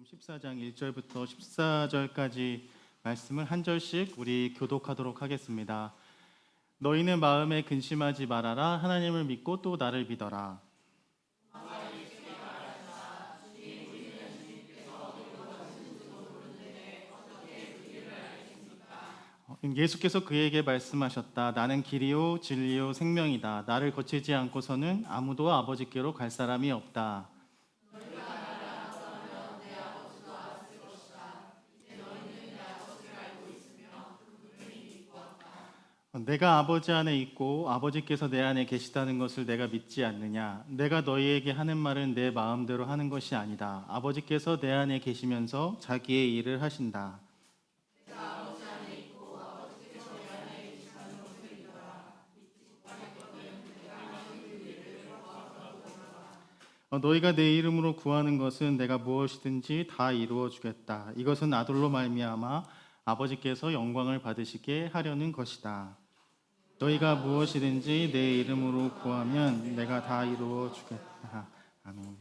14장 1절부터 14절까지 말씀을 한 절씩 우리 교독하도록 하겠습니다. 너희는 마음에 근심하지 말아라. 하나님을 믿고 또 나를 믿어라. 예수께서 그에게 말씀하셨다. 나는 길이요 진리요 생명이다. 나를 거치지 않고서는 아무도 아버지께로 갈 사람이 없다. 내가 아버지 안에 있고 아버지께서 내 안에 계시다는 것을 내가 믿지 않느냐? 내가 너희에게 하는 말은 내 마음대로 하는 것이 아니다. 아버지께서 내 안에 계시면서 자기의 일을 하신다. 너희가 내 이름으로 구하는 것은 내가 무엇이든지 다 이루어 주겠다. 이것은 아들로 말미암아 아버지께서 영광을 받으시게 하려는 것이다. 너희가 무엇이든지 내 이름으로 구하면 내가 다 이루어 주겠다. 아멘.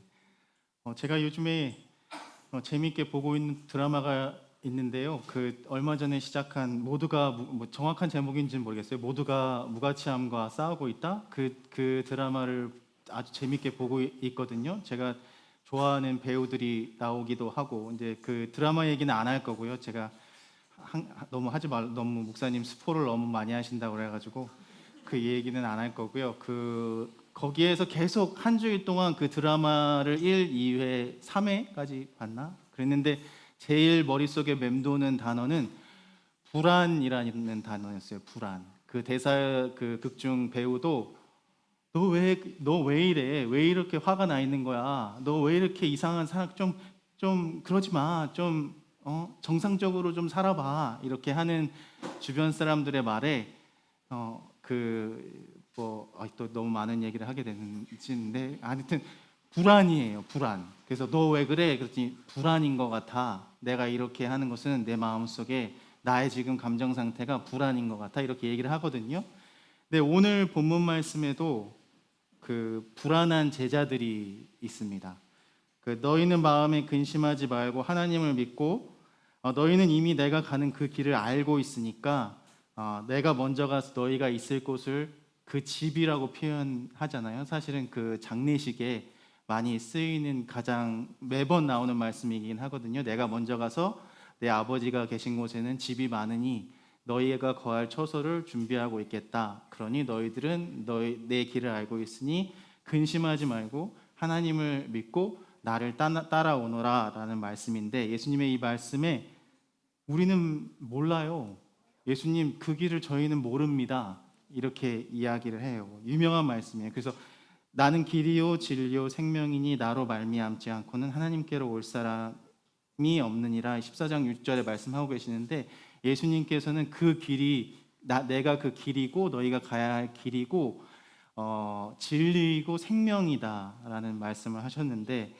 제가 요즘에 재미있게 보고 있는 드라마가 있는데요. 그 얼마 전에 시작한 모두가 정확한 제목인지는 모르겠어요. 모두가 무가치함과 싸우고 있다. 그 드라마를 아주 재미있게 보고 있거든요. 제가 좋아하는 배우들이 나오기도 하고 이제 그 드라마 얘기는 안 할 거고요. 제가 너무 하지 말, 너무 목사님 스포를 너무 많이 하신다고 그래가지고 그 얘기는 안 할 거고요. 거기에서 계속 한 주일 동안 그 드라마를 1, 2회, 3회까지 봤나? 그랬는데 제일 머릿속에 맴도는 단어는 불안이라는 단어였어요. 불안. 그 대사 그 극중 배우도 너 왜 이래? 왜 이렇게 화가 나 있는 거야? 너 왜 이렇게 이상한 사람 좀 그러지 마. 좀 정상적으로 좀 살아봐. 이렇게 하는 주변 사람들의 말에 또 너무 많은 얘기를 하게 되는데 하여튼 불안이에요. 불안. 그래서 너 왜 그래? 그랬더니 불안인 것 같아. 내가 이렇게 하는 것은 내 마음속에 나의 지금 감정 상태가 불안인 것 같아. 이렇게 얘기를 하거든요. 근데 오늘 본문 말씀에도 그 불안한 제자들이 있습니다. 너희는 마음에 근심하지 말고 하나님을 믿고 너희는 이미 내가 가는 그 길을 알고 있으니까 내가 먼저 가서 너희가 있을 곳을 그 집이라고 표현하잖아요. 사실은 그 장례식에 많이 쓰이는 가장 매번 나오는 말씀이긴 하거든요. 내가 먼저 가서 내 아버지가 계신 곳에는 집이 많으니 너희가 거할 처소를 준비하고 있겠다. 그러니 너희들은 내 길을 알고 있으니 근심하지 말고 하나님을 믿고 나를 따라오너라 라는 말씀인데 예수님의 이 말씀에 우리는 몰라요. 예수님 그 길을 저희는 모릅니다. 이렇게 이야기를 해요. 유명한 말씀이에요. 그래서 나는 길이요 진리요 생명이니 나로 말미암지 않고는 하나님께로 올 사람이 없느니라 14장 6절에 말씀하고 계시는데 예수님께서는 그 길이 내가 그 길이고 너희가 가야 할 길이고 진리이고 생명이다라는 말씀을 하셨는데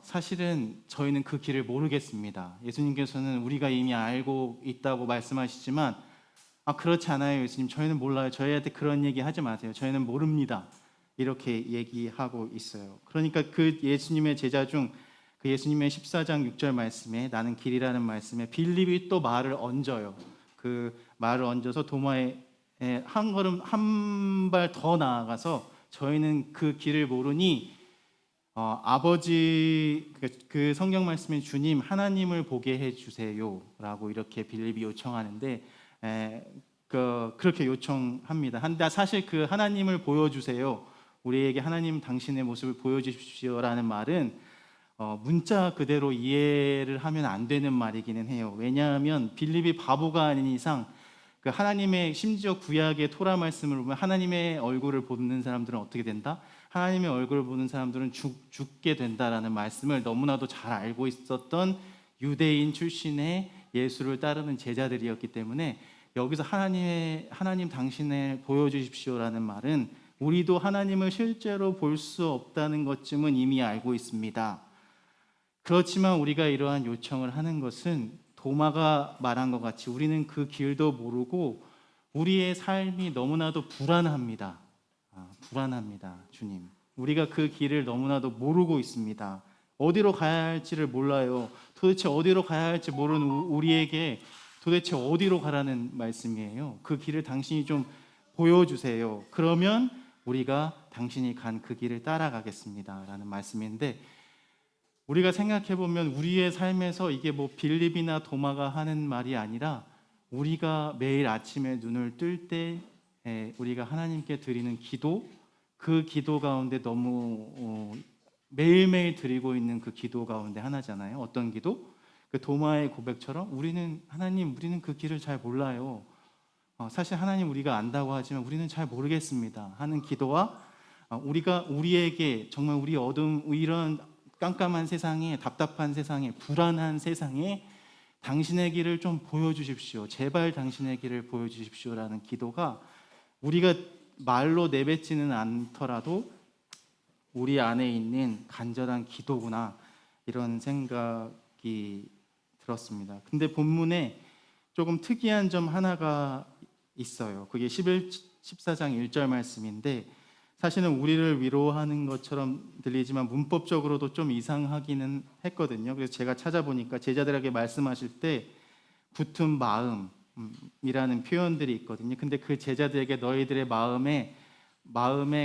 사실은 저희는 그 길을 모르겠습니다. 예수님께서는 우리가 이미 알고 있다고 말씀하시지만 그렇지 않아요. 예수님 저희는 몰라요. 저희한테 그런 얘기 하지 마세요. 저희는 모릅니다. 이렇게 얘기하고 있어요. 그러니까 그 예수님의 제자 중 그 예수님의 14장 6절 말씀에 나는 길이라는 말씀에 빌립이 또 말을 얹어요. 그 말을 얹어서 도마에 한 걸음 한 발 더 나아가서 저희는 그 길을 모르니 아버지 그 성경 말씀에 주님 하나님을 보게 해주세요라고 이렇게 빌립이 요청하는데 그렇게 요청합니다. 한데 사실 그 하나님을 보여주세요. 우리에게 하나님 당신의 모습을 보여주십시오라는 말은 문자 그대로 이해를 하면 안 되는 말이기는 해요. 왜냐하면 빌립이 바보가 아닌 이상 그 하나님의 심지어 구약의 토라 말씀을 보면 하나님의 얼굴을 보는 사람들은 어떻게 된다? 하나님의 얼굴을 보는 사람들은 죽게 된다라는 말씀을 너무나도 잘 알고 있었던 유대인 출신의 예수를 따르는 제자들이었기 때문에 여기서 하나님 당신을 보여주십시오라는 말은 우리도 하나님을 실제로 볼 수 없다는 것쯤은 이미 알고 있습니다. 그렇지만 우리가 이러한 요청을 하는 것은 도마가 말한 것 같이 우리는 그 길도 모르고 우리의 삶이 너무나도 불안합니다. 불안합니다, 주님. 우리가 그 길을 너무나도 모르고 있습니다. 어디로 가야 할지를 몰라요. 도대체 어디로 가야 할지 모르는 우리에게 도대체 어디로 가라는 말씀이에요. 그 길을 당신이 좀 보여주세요. 그러면 우리가 당신이 간 그 길을 따라가겠습니다 라는 말씀인데, 우리가 생각해 보면 우리의 삶에서 이게 뭐 빌립이나 도마가 하는 말이 아니라 우리가 매일 아침에 눈을 뜰 때 우리가 하나님께 드리는 기도, 그 기도 가운데 너무 매일매일 드리고 있는 그 기도 가운데 하나잖아요. 어떤 기도? 그 도마의 고백처럼 우리는 하나님, 우리는 그 길을 잘 몰라요. 사실 하나님 우리가 안다고 하지만 우리는 잘 모르겠습니다 하는 기도와, 우리가 우리에게 정말 우리 어둠, 이런 깜깜한 세상에, 답답한 세상에, 불안한 세상에 당신의 길을 좀 보여주십시오. 제발 당신의 길을 보여주십시오라는 기도가 우리가 말로 내뱉지는 않더라도 우리 안에 있는 간절한 기도구나, 이런 생각이 들었습니다. 근데 본문에 조금 특이한 점 하나가 있어요. 그게 14장 1절 말씀인데, 사실은 우리를 위로하는 것처럼 들리지만 문법적으로도 좀 이상하기는 했거든요. 그래서 제가 찾아보니까 제자들에게 말씀하실 때 붙은 마음이라는 표현들이 있거든요. 근데 그 제자들에게 너희들의 마음에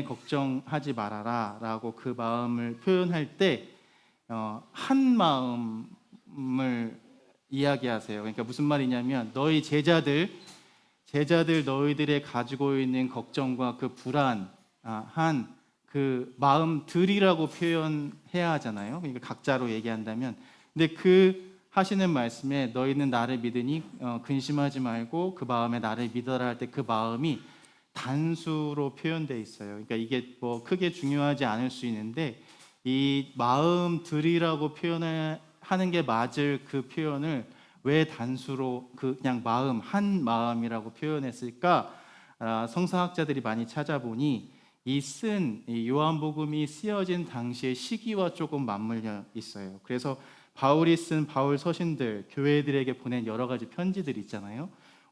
걱정하지 말아라 라고 그 마음을 표현할 때 한 마음을 이야기하세요. 그러니까 무슨 말이냐면, 너희 제자들 너희들의 가지고 있는 걱정과 그 불안 한 그 마음들이라고 표현해야 하잖아요. 그러니까 각자로 얘기한다면. 근데 그 하시는 말씀에 너희는 나를 믿으니 근심하지 말고 그 마음에 나를 믿어라 할 때 그 마음이 단수로 표현되어 있어요. 그러니까 이게 뭐 크게 중요하지 않을 수 있는데, 이 마음들이라고 표현하는 게 맞을 그 표현을 왜 단수로 그냥 마음, 한 마음이라고 표현했을까? 성서학자들이 많이 찾아보니 이 요한복음이 쓰여진 당시의 시기와 조금 맞물려 있어요. 그래서 바울이 쓴 바울 서신들, 교회들에게 보낸 여러 가지 편지들 있잖아요.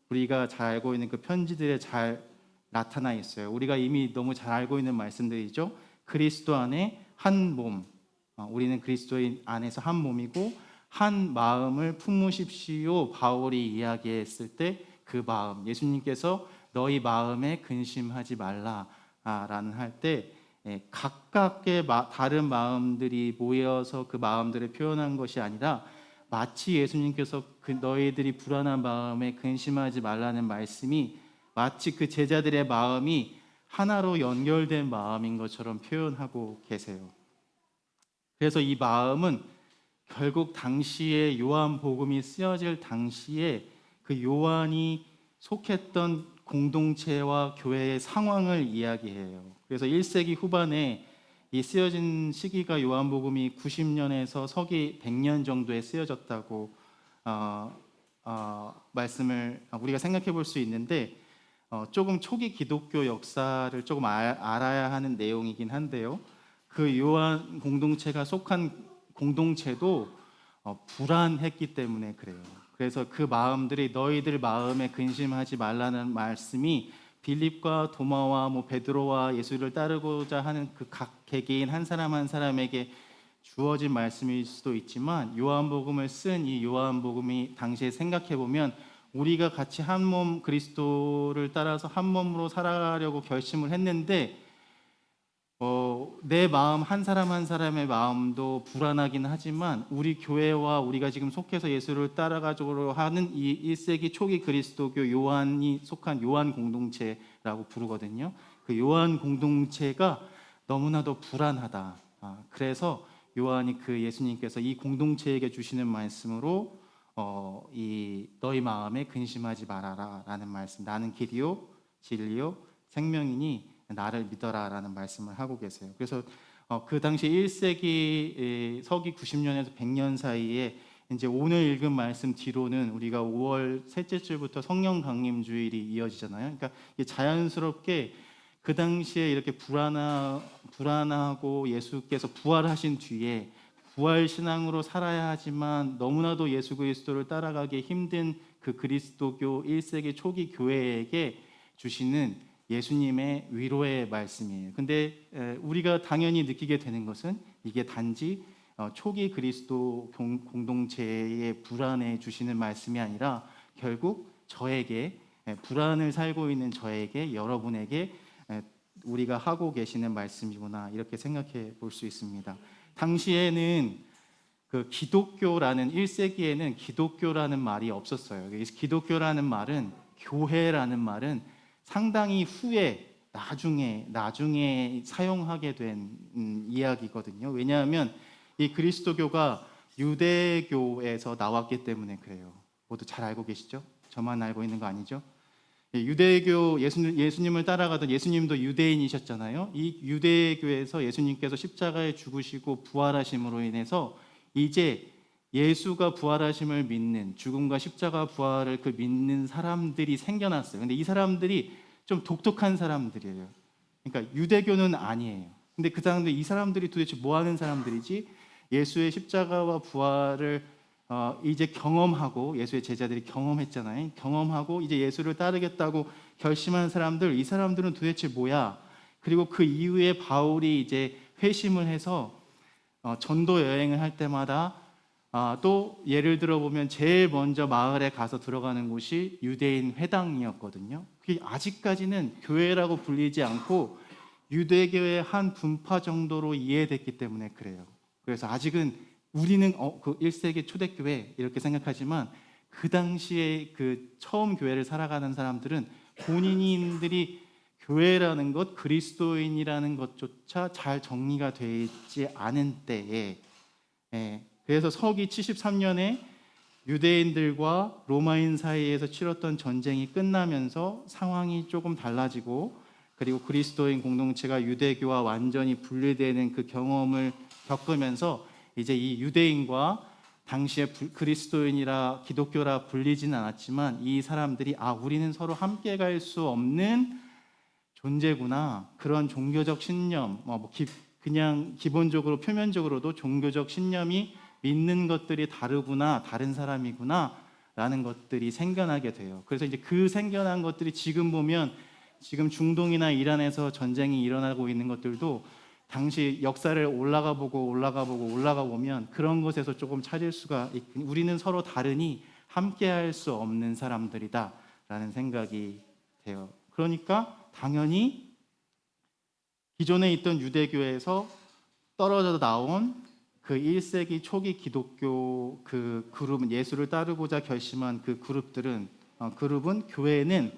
우리가 잘 알고 있는 그 편지들에 잘 나타나 있어요. 우리가 이미 너무 잘 알고 있는 말씀들이죠. 그리스도 안에 한 몸, 우리는 그리스도인 안에서 한 몸이고 한 마음을 품으십시오. 바울이 이야기했을 때 그 마음, 예수님께서 너희 마음에 근심하지 말라 라는 할 때 각각의 다른 마음들이 모여서 그 마음들을 표현한 것이 아니라, 마치 예수님께서 그 너희들이 불안한 마음에 근심하지 말라는 말씀이 마치 그 제자들의 마음이 하나로 연결된 마음인 것처럼 표현하고 계세요. 그래서 이 마음은 결국 당시에 요한복음이 쓰여질 당시에 그 요한이 속했던 공동체와 교회의 상황을 이야기해요. 그래서 1세기 후반에 이 쓰여진 시기가 요한복음이 90년에서 서기 100년 정도에 쓰여졌다고 말씀을 우리가 생각해 볼 수 있는데, 조금 초기 기독교 역사를 조금 알아야 하는 내용이긴 한데요. 그 요한 공동체가 속한 공동체도 불안했기 때문에 그래요. 그래서 그 마음들이 너희들 마음에 근심하지 말라는 말씀이 빌립과 도마와 베드로와 예수를 따르고자 하는 그 각 개개인 한 사람 한 사람에게 주어진 말씀일 수도 있지만, 요한복음을 쓴 이 요한복음이 당시에 생각해 보면 우리가 같이 한 몸 그리스도를 따라서 한 몸으로 살아가려고 결심을 했는데 내 마음 한 사람 한 사람의 마음도 불안하긴 하지만, 우리 교회와 우리가 지금 속해서 예수를 따라가려고 하는 이 1세기 초기 그리스도교 요한이 속한 요한 공동체라고 부르거든요. 그 요한 공동체가 너무나도 불안하다. 그래서 요한이 그 예수님께서 이 공동체에게 주시는 말씀으로 이 너희 마음에 근심하지 말아라 라는 말씀, 나는 길이요 진리요 생명이니 나를 믿어라라는 말씀을 하고 계세요. 그래서 그 당시 1세기 서기 90년에서 100년 사이에 이제 오늘 읽은 말씀 뒤로는 우리가 5월 셋째 주부터 성령 강림 주일이 이어지잖아요. 그러니까 자연스럽게 그 당시에 이렇게 불안하고 예수께서 부활하신 뒤에 부활 신앙으로 살아야 하지만 너무나도 예수 그리스도를 따라가기 힘든 그 그리스도교 1세기 초기 교회에게 주시는 예수님의 위로의 말씀이에요. 근데 우리가 당연히 느끼게 되는 것은 이게 단지 초기 그리스도 공동체의 불안에 주시는 말씀이 아니라 결국 저에게, 불안을 살고 있는 저에게, 여러분에게 우리가 하고 계시는 말씀이구나, 이렇게 생각해 볼 수 있습니다. 당시에는 그 기독교라는 1세기에는 기독교라는 말이 없었어요. 기독교라는 말은, 교회라는 말은 상당히 후에 나중에 사용하게 된 이야기거든요. 왜냐하면 이 그리스도교가 유대교에서 나왔기 때문에 그래요. 모두 잘 알고 계시죠? 저만 알고 있는 거 아니죠? 유대교, 예수님을 따라가던, 예수님도 유대인이셨잖아요. 이 유대교에서 예수님께서 십자가에 죽으시고 부활하심으로 인해서 이제 예수가 부활하심을 믿는, 죽음과 십자가 부활을 믿는 사람들이 생겨났어요. 근데 이 사람들이 좀 독특한 사람들이에요. 그러니까 유대교는 아니에요. 근데 그 사람들, 이 사람들이 도대체 뭐 하는 사람들이지? 예수의 십자가와 부활을 이제 경험하고, 예수의 제자들이 경험했잖아요. 경험하고 이제 예수를 따르겠다고 결심한 사람들, 이 사람들은 도대체 뭐야? 그리고 그 이후에 바울이 이제 회심을 해서 전도 여행을 할 때마다 또 예를 들어 보면 제일 먼저 마을에 가서 들어가는 곳이 유대인 회당이었거든요. 그게 아직까지는 교회라고 불리지 않고 유대교의 한 분파 정도로 이해됐기 때문에 그래요. 그래서 아직은 우리는 그 1세기 초대교회 이렇게 생각하지만 그 당시에 그 처음 교회를 살아가는 사람들은 본인들이 교회라는 것, 그리스도인이라는 것조차 잘 정리가 되어 있지 않은 때에, 그래서 서기 73년에 유대인들과 로마인 사이에서 치렀던 전쟁이 끝나면서 상황이 조금 달라지고, 그리고 그리스도인 공동체가 유대교와 완전히 분리되는 그 경험을 겪으면서 이제 이 유대인과 당시에 그리스도인이라 기독교라 불리지는 않았지만 이 사람들이 우리는 서로 함께 갈 수 없는 존재구나, 그런 종교적 신념, 그냥 기본적으로 표면적으로도 종교적 신념이 믿는 것들이 다르구나, 다른 사람이구나 라는 것들이 생겨나게 돼요. 그래서 이제 그 생겨난 것들이 지금 보면, 지금 중동이나 이란에서 전쟁이 일어나고 있는 것들도 당시 역사를 올라가 보면 그런 것에서 조금 찾을 수가 우리는 서로 다르니 함께 할 수 없는 사람들이다 라는 생각이 돼요. 그러니까 당연히 기존에 있던 유대교에서 떨어져 나온 그 1세기 초기 기독교 그 그룹은, 예수를 따르고자 결심한 그 그룹은 교회는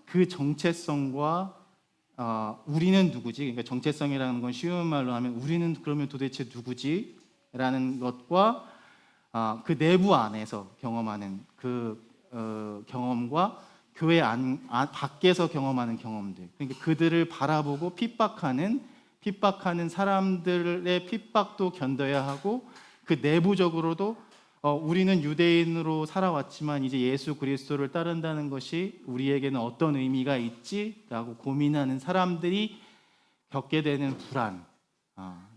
그 정체성과 우리는 누구지? 그러니까 정체성이라는 건 쉬운 말로 하면 우리는 그러면 도대체 누구지? 라는 것과 그 내부 안에서 경험하는 그 경험과 교회 밖에서 경험하는 경험들, 그러니까 그들을 바라보고 핍박하는 사람들의 핍박도 견뎌야 하고, 그 내부적으로도 우리는 유대인으로 살아왔지만 이제 예수 그리스도를 따른다는 것이 우리에게는 어떤 의미가 있지라고 고민하는 사람들이 겪게 되는 불안,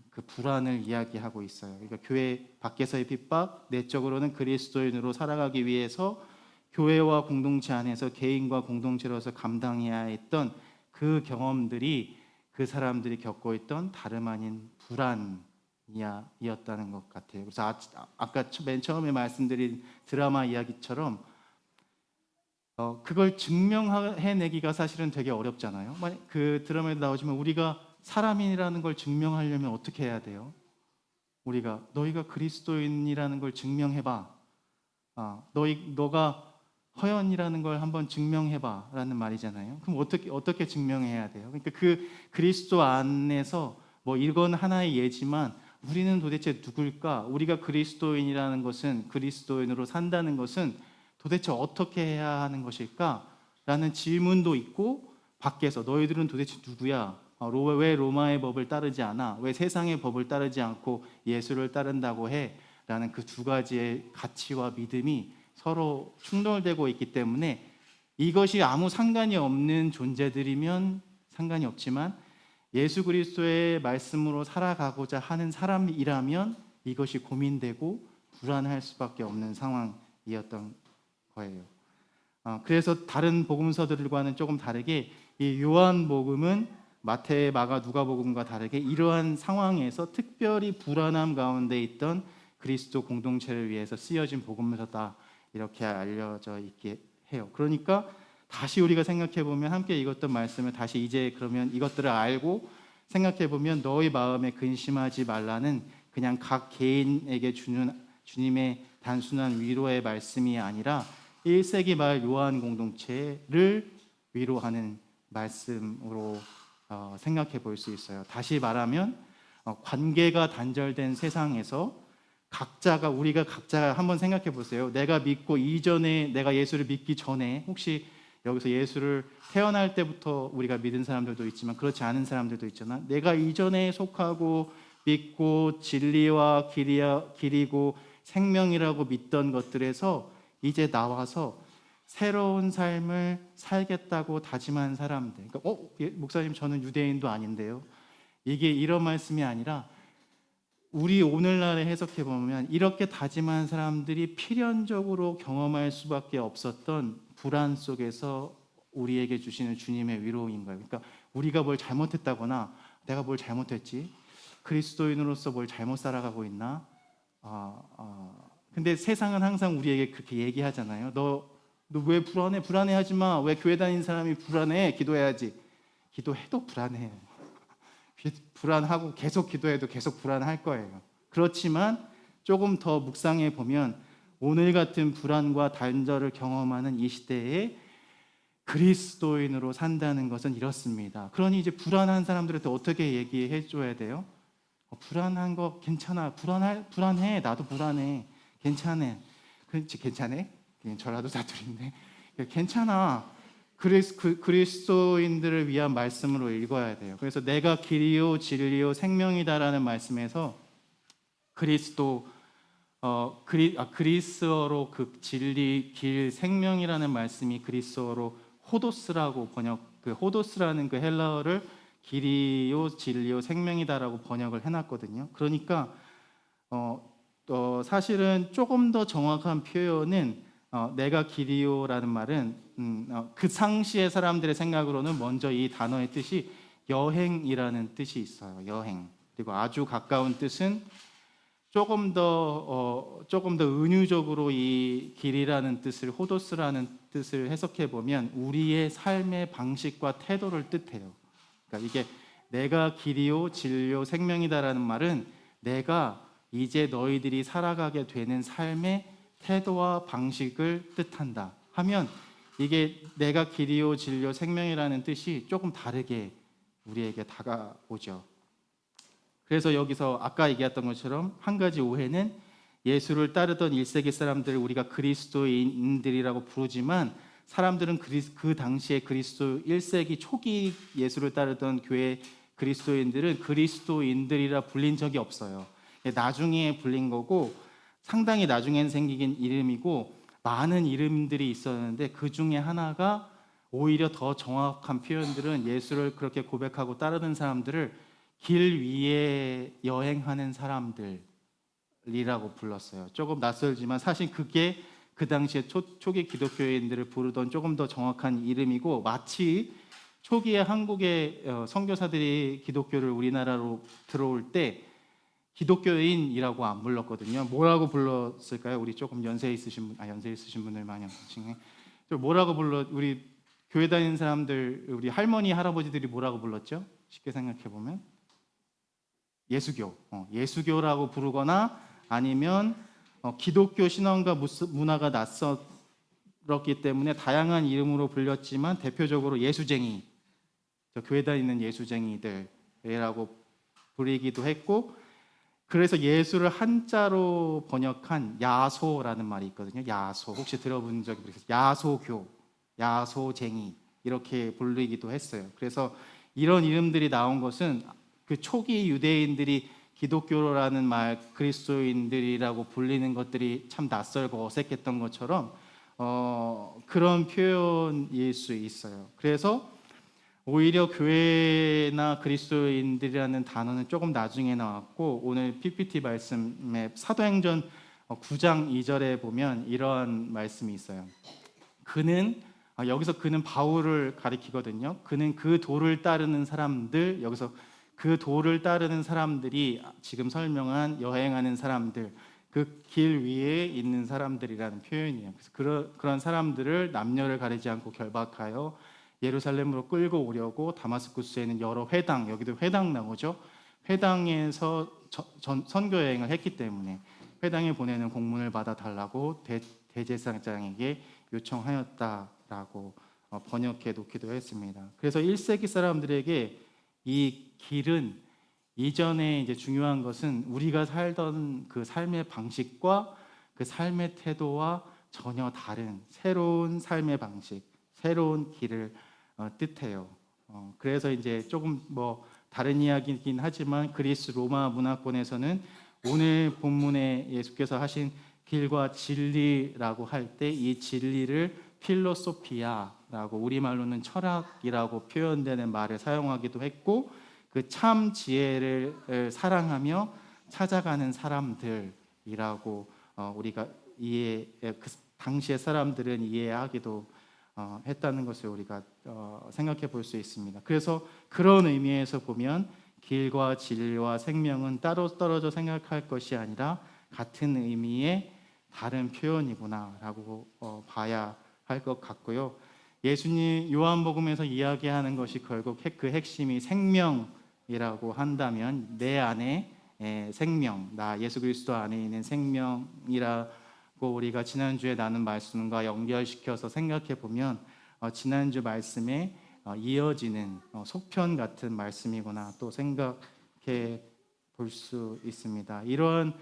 그 불안을 이야기하고 있어요. 그러니까 교회 밖에서의 핍박, 내적으로는 그리스도인으로 살아가기 위해서 교회와 공동체 안에서 개인과 공동체로서 감당해야 했던 그 경험들이 그 사람들이 겪고 있던 다름 아닌 불안이었다는 것 같아요. 그래서 아까 맨 처음에 말씀드린 드라마 이야기처럼 그걸 증명해내기가 사실은 되게 어렵잖아요. 만약 그 드라마에 나오지만 우리가 사람이라는 걸 증명하려면 어떻게 해야 돼요? 너희가 그리스도인이라는 걸 증명해봐. 너가 허연이라는 걸 한번 증명해봐 라는 말이잖아요. 그럼 어떻게 증명해야 돼요? 그러니까 그 그리스도 안에서 이건 하나의 예지만 우리는 도대체 누굴까? 우리가 그리스도인이라는 것은, 그리스도인으로 산다는 것은 도대체 어떻게 해야 하는 것일까? 라는 질문도 있고, 밖에서 너희들은 도대체 누구야? 왜 로마의 법을 따르지 않아? 왜 세상의 법을 따르지 않고 예수를 따른다고 해? 라는 그 두 가지의 가치와 믿음이 서로 충돌되고 있기 때문에 이것이 아무 상관이 없는 존재들이면 상관이 없지만 예수 그리스도의 말씀으로 살아가고자 하는 사람이라면 이것이 고민되고 불안할 수밖에 없는 상황이었던 거예요. 그래서 다른 복음서들과는 조금 다르게 이 요한복음은 마태, 마가, 누가복음과 다르게 이러한 상황에서 특별히 불안함 가운데 있던 그리스도 공동체를 위해서 쓰여진 복음서다, 이렇게 알려져 있게 해요. 그러니까 다시 우리가 생각해 보면, 함께 읽었던 말씀을 다시 이제 그러면 이것들을 알고 생각해 보면, 너희 마음에 근심하지 말라는 그냥 각 개인에게 주는 주님의 단순한 위로의 말씀이 아니라 1세기 말 요한 공동체를 위로하는 말씀으로 생각해 볼 수 있어요. 다시 말하면 관계가 단절된 세상에서 우리가 각자 한번 생각해 보세요. 내가 믿고 이전에, 내가 예수를 믿기 전에, 혹시 여기서 예수를 태어날 때부터 우리가 믿은 사람들도 있지만 그렇지 않은 사람들도 있잖아. 내가 이전에 속하고 믿고 진리와 길이고 생명이라고 믿던 것들에서 이제 나와서 새로운 삶을 살겠다고 다짐한 사람들. 그러니까 목사님, 저는 유대인도 아닌데요. 이게 이런 말씀이 아니라, 우리 오늘날에 해석해 보면 이렇게 다짐한 사람들이 필연적으로 경험할 수밖에 없었던 불안 속에서 우리에게 주시는 주님의 위로인 거예요. 그러니까 우리가 뭘 잘못했다거나, 내가 뭘 잘못했지, 그리스도인으로서 뭘 잘못 살아가고 있나, 근데 세상은 항상 우리에게 그렇게 얘기하잖아요. 너 왜 불안해? 불안해하지 마. 왜 교회 다니는 사람이 불안해? 기도해야지. 기도해도 불안해요. 불안하고 계속 기도해도 계속 불안할 거예요. 그렇지만 조금 더 묵상해 보면 오늘 같은 불안과 단절을 경험하는 이 시대에 그리스도인으로 산다는 것은 이렇습니다. 그러니 이제 불안한 사람들한테 어떻게 얘기해 줘야 돼요? 불안한 거 괜찮아. 불안해. 나도 불안해. 괜찮아. 그렇지, 괜찮아? 저라도 사투리인데. 괜찮아. 그리스도인들을 위한 말씀으로 읽어야 돼요. 그래서 내가 길이요 진리요 생명이다라는 말씀에서 그리스어로 그 진리, 길, 생명이라는 말씀이 그리스어로 호도스라고 호도스라는 그 헬라어를 길이요 진리요 생명이다라고 번역을 해놨거든요. 그러니까 사실은 조금 더 정확한 표현은, 내가 길이요라는 말은 그 상시의 사람들의 생각으로는 먼저 이 단어의 뜻이 여행이라는 뜻이 있어요. 여행. 그리고 아주 가까운 뜻은 조금 더 은유적으로 이 길이라는 뜻을, 호도스라는 뜻을 해석해 보면 우리의 삶의 방식과 태도를 뜻해요. 그러니까 이게 내가 길이요 진리요 생명이다라는 말은 내가 이제 너희들이 살아가게 되는 삶의 태도와 방식을 뜻한다 하면, 이게 내가 길이요 진리요 생명이라는 뜻이 조금 다르게 우리에게 다가오죠. 그래서 여기서 아까 얘기했던 것처럼 한 가지 오해는, 예수를 따르던 1세기 사람들을 우리가 그리스도인들이라고 부르지만 사람들은 그 당시에 1세기 초기 예수를 따르던 교회 그리스도인들은 그리스도인들이라 불린 적이 없어요. 나중에 불린 거고, 상당히 나중엔 생긴 이름이고, 많은 이름들이 있었는데 그 중에 하나가, 오히려 더 정확한 표현들은 예수를 그렇게 고백하고 따르는 사람들을 길 위에 여행하는 사람들이라고 불렀어요. 조금 낯설지만 사실 그게 그 당시에 초기 기독교인들을 부르던 조금 더 정확한 이름이고, 마치 초기에 한국의 선교사들이 기독교를 우리나라로 들어올 때 기독교인이라고 안 불렀거든요. 뭐라고 불렀을까요? 우리 조금 연세 있으신 분들 많이 계시네. 뭐라고 우리 교회 다니는 사람들, 우리 할머니 할아버지들이 뭐라고 불렀죠? 쉽게 생각해 보면 예수교라고 부르거나, 아니면 기독교 신앙과 문화가 낯설었기 때문에 다양한 이름으로 불렸지만 대표적으로 예수쟁이, 교회 다니는 예수쟁이들이라고 부르기도 했고, 그래서 예수를 한자로 번역한 야소라는 말이 있거든요. 야소, 혹시 들어본 적이 있어요? 야소교, 야소쟁이, 이렇게 부르기도 했어요. 그래서 이런 이름들이 나온 것은 그 초기 유대인들이 기독교라는 말, 그리스도인들이라고 불리는 것들이 참 낯설고 어색했던 것처럼 그런 표현일 수 있어요. 그래서 오히려 교회나 그리스도인들이라는 단어는 조금 나중에 나왔고, 오늘 PPT 말씀에 사도행전 9장 2절에 보면 이런 말씀이 있어요. 그는 여기서 그는 바울을 가리키거든요. 그는 그 도를 따르는 사람들, 여기서 그 도를 따르는 사람들이 지금 설명한 여행하는 사람들, 그 길 위에 있는 사람들이라는 표현이에요. 그래서 그런 사람들을 남녀를 가리지 않고 결박하여 예루살렘으로 끌고 오려고 다마스쿠스에는 여러 회당, 여기도 회당 나오죠. 회당에서 선교 여행을 했기 때문에 회당에 보내는 공문을 받아 달라고 대제사장에게 요청하였다라고 번역해 놓기도 했습니다. 그래서 1세기 사람들에게 이 길은 이전에 이제 중요한 것은 우리가 살던 그 삶의 방식과 그 삶의 태도와 전혀 다른 새로운 삶의 방식, 새로운 길을 뜻해요. 그래서 이제 조금 뭐 다른 이야기이긴 하지만 그리스 로마 문화권에서는 오늘 본문에 예수께서 하신 길과 진리라고 할 때 이 진리를 필로소피아라고 우리말로는 철학이라고 표현되는 말을 사용하기도 했고 그 참 지혜를 사랑하며 찾아가는 사람들이라고 우리가 그 당시의 사람들은 이해하기도 했다는 것을 우리가 생각해 볼 수 있습니다. 그래서 그런 의미에서 보면 길과 진리와 생명은 따로 떨어져 생각할 것이 아니라 같은 의미의 다른 표현이구나라고 봐야 할 것 같고요. 예수님 요한복음에서 이야기하는 것이 결국 그 핵심이 생명이라고 한다면 내 안에 생명, 나 예수 그리스도 안에 있는 생명이라고 우리가 지난주에 나눈 말씀과 연결시켜서 생각해 보면 지난주 말씀에 이어지는 속편 같은 말씀이구나 또 생각해 볼 수 있습니다. 이런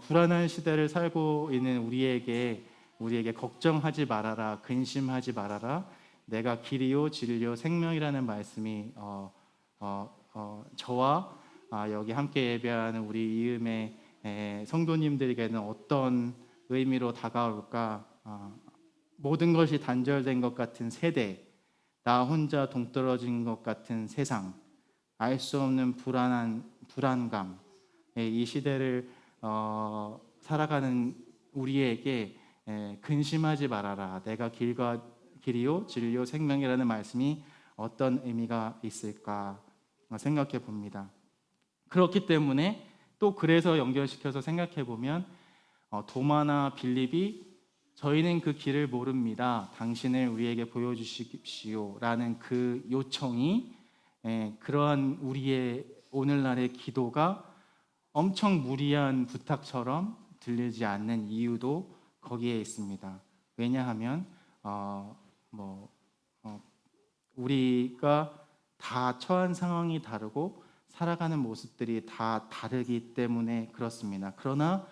불안한 시대를 살고 있는 우리에게 걱정하지 말아라, 근심하지 말아라. 내가 길이요 진리요 생명이라는 말씀이 저와 여기 함께 예배하는 우리 이음의 성도님들에게는 어떤 의미로 다가올까? 모든 것이 단절된 것 같은 세대, 나 혼자 동떨어진 것 같은 세상, 알 수 없는 불안감, 이 시대를 살아가는 우리에게 근심하지 말아라. 내가 길이요 진리요 생명이라는 말씀이 어떤 의미가 있을까 생각해 봅니다. 그렇기 때문에 또 그래서 연결시켜서 생각해 보면 도마나 빌립이 저희는 그 길을 모릅니다. 당신을 우리에게 보여주십시오 라는 그 요청이 그러한 우리의 오늘날의 기도가 엄청 무리한 부탁처럼 들리지 않는 이유도 거기에 있습니다. 왜냐하면 우리가 다 처한 상황이 다르고 살아가는 모습들이 다 다르기 때문에 그렇습니다. 그러나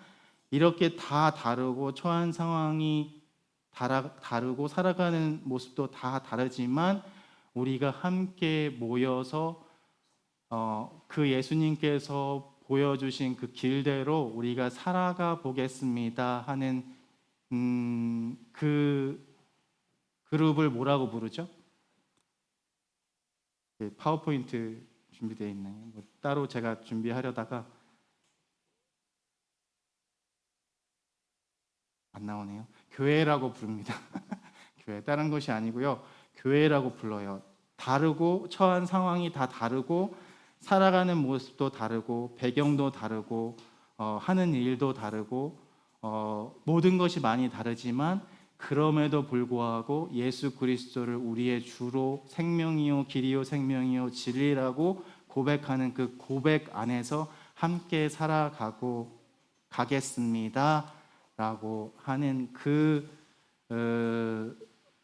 이렇게 다 다르고 처한 상황이 다르고 살아가는 모습도 다 다르지만 우리가 함께 모여서 그 예수님께서 보여주신 그 길대로 우리가 살아가 보겠습니다 하는 그 그룹을 뭐라고 부르죠? 파워포인트 준비되어 있나요? 따로 제가 준비하려다가 안 나오네요. 교회라고 부릅니다. 교회 다른 것이 아니고요. 교회라고 불러요. 다르고 처한 상황이 다 다르고 살아가는 모습도 다르고 배경도 다르고 하는 일도 다르고 모든 것이 많이 다르지만 그럼에도 불구하고 예수 그리스도를 우리의 주로 생명이요 길이요 생명이요 진리라고 고백하는 그 고백 안에서 함께 살아가고 가겠습니다 라고 하는 그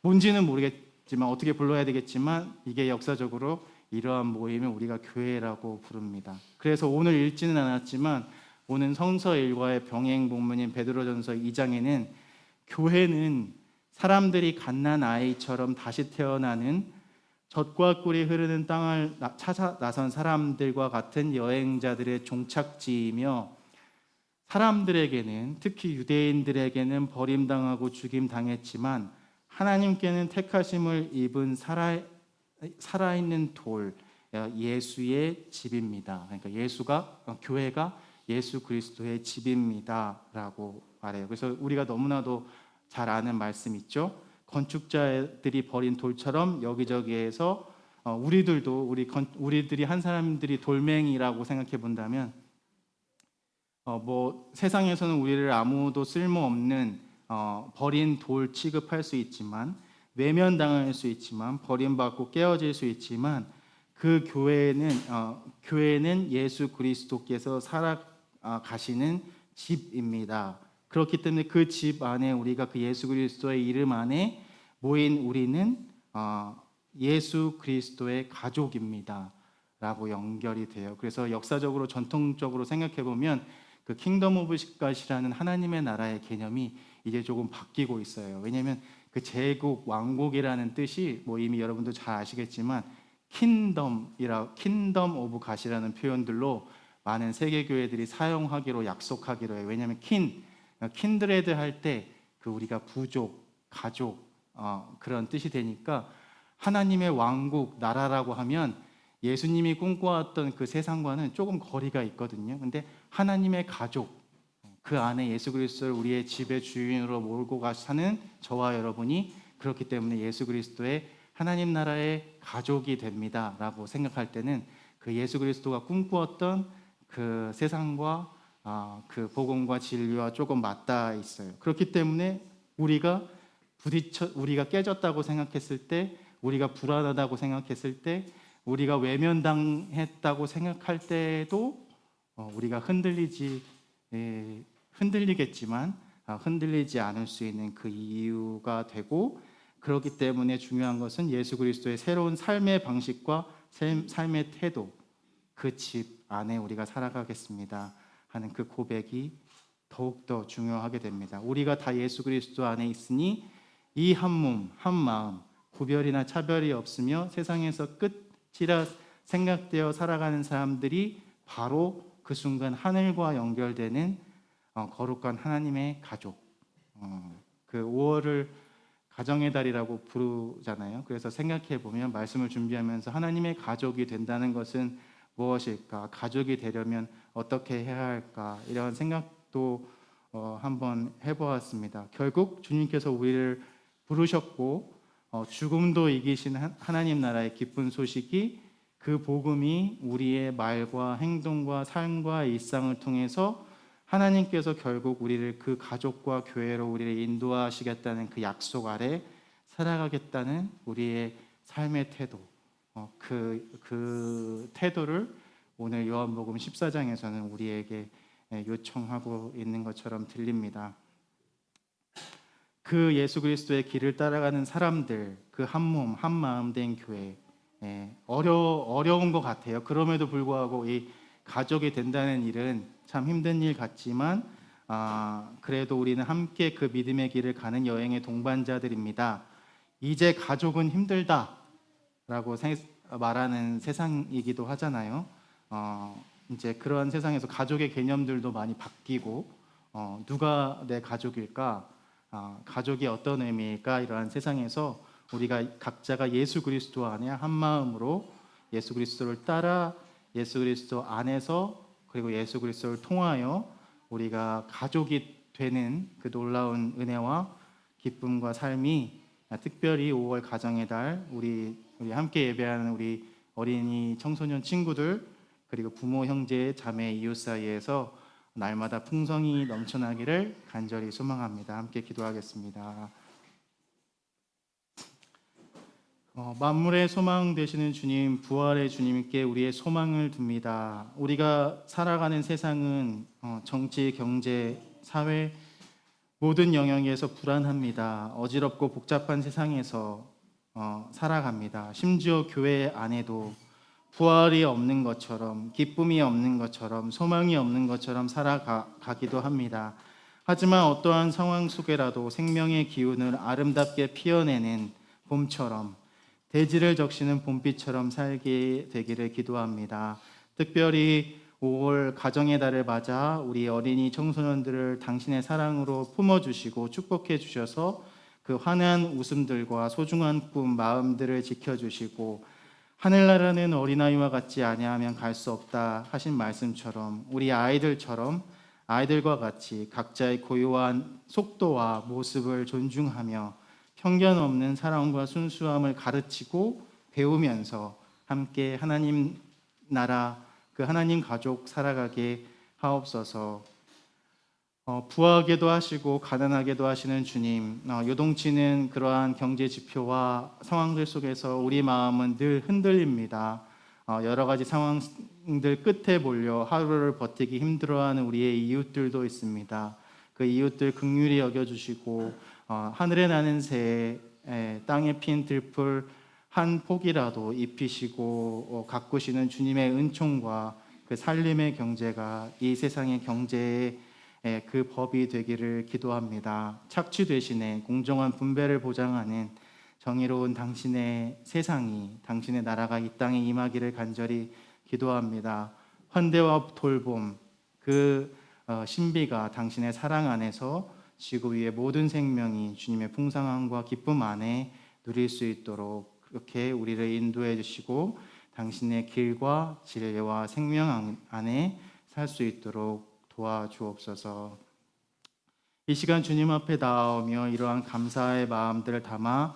뭔지는 모르겠지만 어떻게 불러야 되겠지만 이게 역사적으로 이러한 모임을 우리가 교회라고 부릅니다. 그래서 오늘 읽지는 않았지만 오늘 성서 일과의 병행 본문인 베드로전서 2장에는 교회는 사람들이 갓난 아이처럼 다시 태어나는 젖과 꿀이 흐르는 땅을 찾아 나선 사람들과 같은 여행자들의 종착지이며 사람들에게는 특히 유대인들에게는 버림당하고 죽임당했지만 하나님께는 택하심을 입은 살아있는 돌 예수의 집입니다. 그러니까 교회가 예수 그리스도의 집입니다라고 말해요. 그래서 우리가 너무나도 잘 아는 말씀 있죠. 건축자들이 버린 돌처럼 여기저기에서 우리들도 우리들이 한 사람들이 돌멩이라고 생각해 본다면 뭐 세상에서는 우리를 아무도 쓸모없는 버린 돌 취급할 수 있지만 외면당할 수 있지만 버림받고 깨어질 수 있지만 그 교회는 예수 그리스도께서 살아가시는 집입니다. 그렇기 때문에 그 집 안에 우리가 그 예수 그리스도의 이름 안에 모인 우리는 예수 그리스도의 가족입니다. 라고 연결이 돼요. 그래서 역사적으로 전통적으로 생각해 보면 그 킹덤 오브 갓이라는 하나님의 나라의 개념이 이제 조금 바뀌고 있어요. 왜냐하면 그 제국 왕국이라는 뜻이 뭐 이미 여러분도 잘 아시겠지만 킹덤 오브 갓이라는 표현들로 많은 세계 교회들이 사용하기로 약속하기로 해요. 왜냐하면 킨드레드 할 때 그 우리가 부족, 가족 그런 뜻이 되니까 하나님의 왕국, 나라라고 하면 예수님이 꿈꿔왔던 그 세상과는 조금 거리가 있거든요. 근데 하나님의 가족, 그 안에 예수 그리스도를 우리의 집의 주인으로 몰고 사는 저와 여러분이 그렇기 때문에 예수 그리스도의 하나님 나라의 가족이 됩니다 라고 생각할 때는 그 예수 그리스도가 꿈꾸었던 그 세상과 그 복음과 진리와 조금 맞닿아 있어요. 그렇기 때문에 우리가 깨졌다고 생각했을 때, 우리가 불안하다고 생각했을 때, 우리가 외면당했다고 생각할 때도 우리가 흔들리겠지만 흔들리지 않을 수 있는 그 이유가 되고, 그렇기 때문에 중요한 것은 예수 그리스도의 새로운 삶의 방식과 삶의 태도, 그 집 안에 우리가 살아가겠습니다 하는 그 고백이 더욱더 중요하게 됩니다. 우리가 다 예수 그리스도 안에 있으니 이 한 몸, 한 마음, 구별이나 차별이 없으며 세상에서 끝이라 생각되어 살아가는 사람들이 바로 그 순간 하늘과 연결되는 거룩한 하나님의 가족. 그 5월을 가정의 달이라고 부르잖아요. 그래서 생각해 보면 말씀을 준비하면서 하나님의 가족이 된다는 것은 무엇일까? 가족이 되려면 어떻게 해야 할까? 이런 생각도 한번 해보았습니다. 결국 주님께서 우리를 부르셨고 죽음도 이기신 하나님 나라의 기쁜 소식이, 그 복음이 우리의 말과 행동과 삶과 일상을 통해서 하나님께서 결국 우리를 그 가족과 교회로 우리를 인도하시겠다는 그 약속 아래 살아가겠다는 우리의 삶의 태도, 그 태도를 오늘 요한복음 14장에서는 우리에게 요청하고 있는 것처럼 들립니다. 그 예수 그리스도의 길을 따라가는 사람들, 그 한 몸, 한 마음 된 교회, 어려운 것 같아요. 그럼에도 불구하고 이 가족이 된다는 일은 참 힘든 일 같지만 그래도 우리는 함께 그 믿음의 길을 가는 여행의 동반자들입니다. 이제 가족은 힘들다라고 말하는 세상이기도 하잖아요. 이제 그런 세상에서 가족의 개념들도 많이 바뀌고 누가 내 가족일까? 가족이 어떤 의미일까? 이러한 세상에서 우리가 각자가 예수 그리스도 안에 한 마음으로 예수 그리스도를 따라 예수 그리스도 안에서 그리고 예수 그리스도를 통하여 우리가 가족이 되는 그 놀라운 은혜와 기쁨과 삶이 특별히 5월 가정의 달 우리 함께 예배하는 우리 어린이 청소년 친구들 그리고 부모 형제 자매 이웃 사이에서 날마다 풍성이 넘쳐나기를 간절히 소망합니다. 함께 기도하겠습니다. 만물의 소망 되시는 주님, 부활의 주님께 우리의 소망을 둡니다. 우리가 살아가는 세상은 정치, 경제, 사회 모든 영역에서 불안합니다. 어지럽고 복잡한 세상에서 살아갑니다. 심지어 교회 안에도 부활이 없는 것처럼, 기쁨이 없는 것처럼, 소망이 없는 것처럼 살아가기도 합니다. 하지만 어떠한 상황 속에라도 생명의 기운을 아름답게 피어내는 봄처럼, 대지를 적시는 봄비처럼 살게 되기를 기도합니다. 특별히 5월 가정의 달을 맞아 우리 어린이 청소년들을 당신의 사랑으로 품어주시고 축복해 주셔서 그 환한 웃음들과 소중한 꿈, 마음들을 지켜주시고 하늘나라는 어린아이와 같지 아니하면 갈 수 없다 하신 말씀처럼 우리 아이들과 같이 각자의 고유한 속도와 모습을 존중하며 편견 없는 사랑과 순수함을 가르치고 배우면서 함께 하나님 나라, 그 하나님 가족 살아가게 하옵소서. 부하게도 하시고 가난하게도 하시는 주님, 요동치는 그러한 경제 지표와 상황들 속에서 우리 마음은 늘 흔들립니다. 여러 가지 상황들 끝에 몰려 하루를 버티기 힘들어하는 우리의 이웃들도 있습니다. 그 이웃들 긍휼히 여겨주시고 하늘에 나는 새, 땅에 핀 들풀 한 폭이라도 입히시고 가꾸시는 주님의 은총과 그 살림의 경제가 이 세상의 경제의 그 법이 되기를 기도합니다. 착취 대신에 공정한 분배를 보장하는 정의로운 당신의 세상이, 당신의 나라가 이 땅에 임하기를 간절히 기도합니다. 환대와 돌봄, 그 신비가 당신의 사랑 안에서 지구 위의 모든 생명이 주님의 풍성함과 기쁨 안에 누릴 수 있도록 그렇게 우리를 인도해 주시고 당신의 길과 진리와 생명 안에 살 수 있도록 도와주옵소서. 이 시간 주님 앞에 나오며 이러한 감사의 마음들을 담아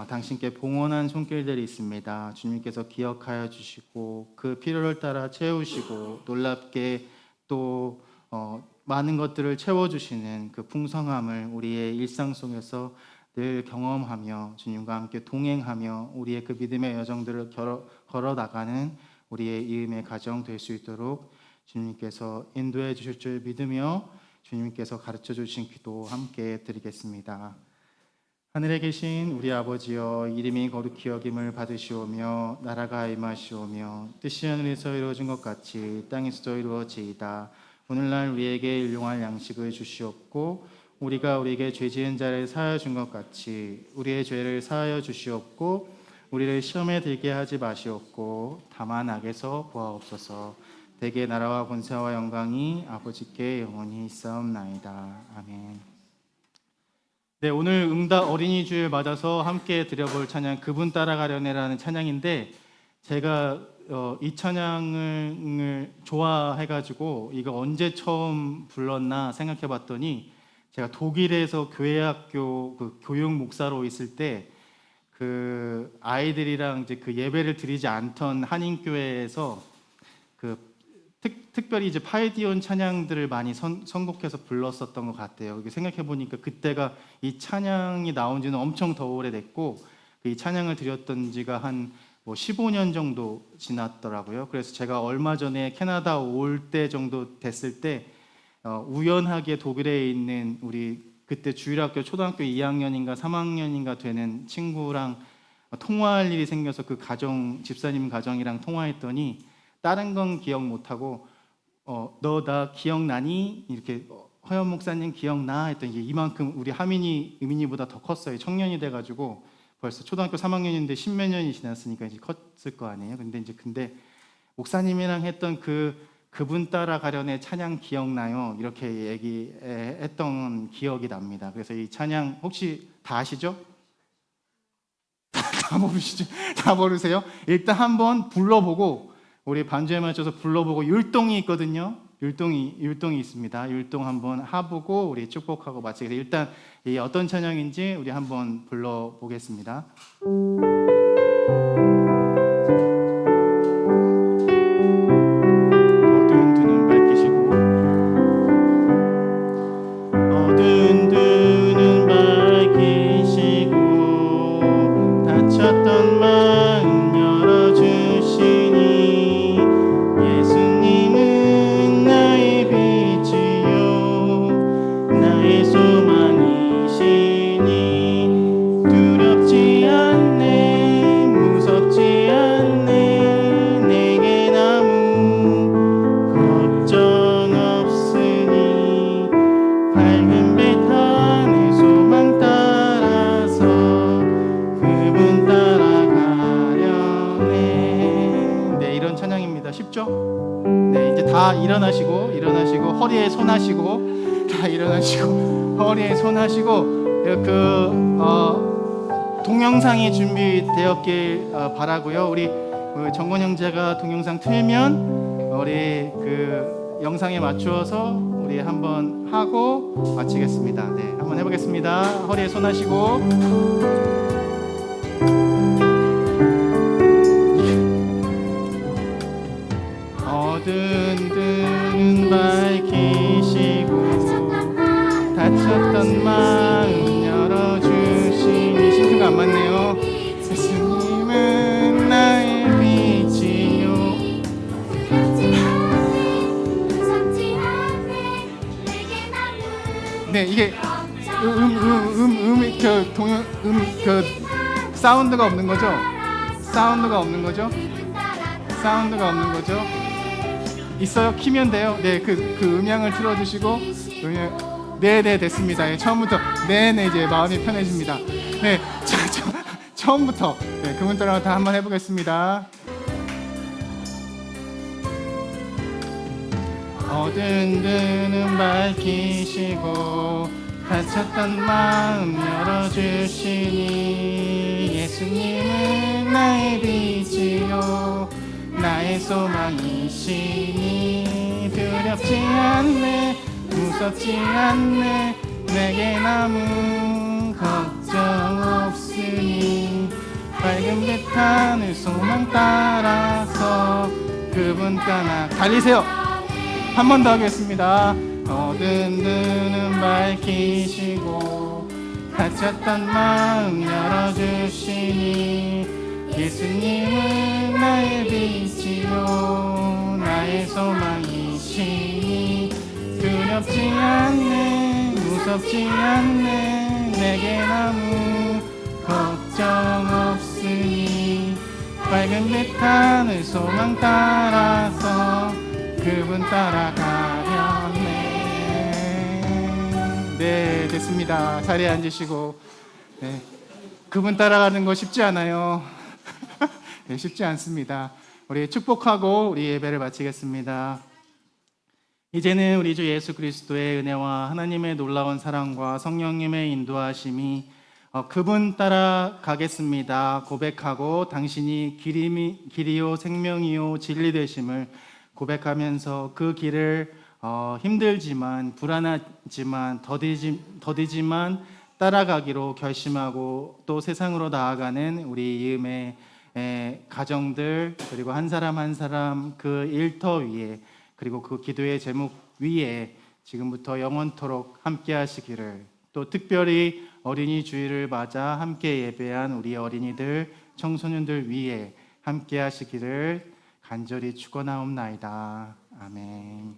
당신께 봉헌한 손길들이 있습니다. 주님께서 기억하여 주시고 그 필요를 따라 채우시고 놀랍게 또 많은 것들을 채워주시는 그 풍성함을 우리의 일상 속에서 늘 경험하며 주님과 함께 동행하며 우리의 그 믿음의 여정들을 걸어나가는 우리의 이음의 가정 될 수 있도록 주님께서 인도해 주실 줄 믿으며 주님께서 가르쳐 주신 기도 함께 드리겠습니다. 하늘에 계신 우리 아버지여, 이름이 거룩히 여김을 받으시오며 나라가 임하시오며 뜻이 하늘에서 이루어진 것 같이 땅에서도 이루어지이다. 오늘날 우리에게 일용할 양식을 주시옵고 우리가 우리에게 죄 지은 자를 사하여 준 것 같이 우리의 죄를 사하여 주시옵고 우리를 시험에 들게 하지 마시옵고 다만 악에서 구하옵소서. 대개 나라와 권세와 영광이 아버지께 영원히 있사옵나이다. 아멘. 네, 오늘 응답 어린이 주일 맞아서 함께 드려볼 찬양 그분 따라가려네라는 찬양인데 제가 이 찬양을 좋아해가지고 이거 언제 처음 불렀나 생각해봤더니 제가 독일에서 교회학교 그 교육 목사로 있을 때 그 아이들이랑 이제 그 예배를 드리지 않던 한인교회에서 그 특별히 이제 파이디온 찬양들을 많이 선곡해서 불렀었던 것 같아요. 생각해 보니까 그때가 이 찬양이 나온지는 엄청 더 오래됐고 이 찬양을 드렸던 지가 한 15년 정도 지났더라고요. 그래서 제가 얼마 전에 캐나다 올 때 정도 됐을 때 우연하게 독일에 있는 우리 그때 주일학교 초등학교 2학년인가 3학년인가 되는 친구랑 통화할 일이 생겨서 그 가정 집사님 가정이랑 통화했더니 다른 건 기억 못하고 너 나 기억나니? 이렇게 허연 목사님 기억나? 했더니 이만큼 우리 하민이 의민이보다 더 컸어요. 청년이 돼가지고 벌써 초등학교 3학년인데 십몇 년이 지났으니까 이제 컸을 거 아니에요. 근데 목사님이랑 했던 그분 따라가려네 찬양 기억나요? 이렇게 얘기했던 기억이 납니다. 그래서 이 찬양 혹시 다 아시죠? 다 모르시죠? 다 모르세요? 일단 한번 불러보고 우리 반주에 맞춰서 불러보고 율동이 있거든요. 율동이 있습니다. 율동 한번 해보고 우리 축복하고 마치겠습니다. 일단 이 어떤 찬양인지 우리 한번 불러보겠습니다. 일어나시고 허리에 손하시고 다 일어나시고 허리에 손하시고 동영상이 준비되었길 바라고요. 우리 정권 형제가 동영상 틀면 우리 그 영상에 맞추어서 우리 우리 한번 하고 마치겠습니다. 네, 한번 해보겠습니다. 허리에 손 하시고. 어두운 눈 밝히시고 닫혔던 마음 열어주시니. 싱크가 안 맞네요. 예수님은 나의 빛이요. 네, 이게 사운드가 없는 거죠? 사운드가 없는 거죠? 사운드가 없는 거죠? 있어요? 키면 돼요. 네, 그 음향을 틀어주시고. 네, 됐습니다. 예, 처음부터. 네, 이제 마음이 편해집니다. 네, 처음부터. 네, 그분 따라 다 한번 해보겠습니다. 어두운 눈은 밝히시고 닫혔던 마음 열어주시니. 예수님은 나의 빛이요 나의 소망이시니. 두렵지 않네 무섭지 않네 내게 아무 걱정 없으니. 밝은 빛 하늘 소망 따라서 그분 따라 달리세요. 한 번 더 하겠습니다. 어두운 눈은 밝히시고 닫혔던 마음 열어주시니. 예수님은 나의 빛이요 나의 소망이시니. 두렵지 않네 무섭지 않네 내게 아무 걱정 없으니. 밝은 빛 하늘 소망 따라서 그분 따라가려네. 네, 됐습니다. 자리에 앉으시고. 네, 그분 따라가는 거 쉽지 않아요. 네, 쉽지 않습니다. 우리 축복하고 우리 예배를 마치겠습니다. 이제는 우리 주 예수 그리스도의 은혜와 하나님의 놀라운 사랑과 성령님의 인도하심이 그분 따라가겠습니다 고백하고 당신이 길이요 생명이요 진리 되심을 고백하면서 그 길을 힘들지만 불안하지만 더디지만 따라가기로 결심하고 또 세상으로 나아가는 우리 이음의 가정들, 그리고 한 사람 한 사람 그 일터 위에, 그리고 그 기도의 제목 위에 지금부터 영원토록 함께 하시기를, 또 특별히 어린이 주일을 맞아 함께 예배한 우리 어린이들, 청소년들 위에 함께 하시기를 간절히 축원하옵나이다. 아멘.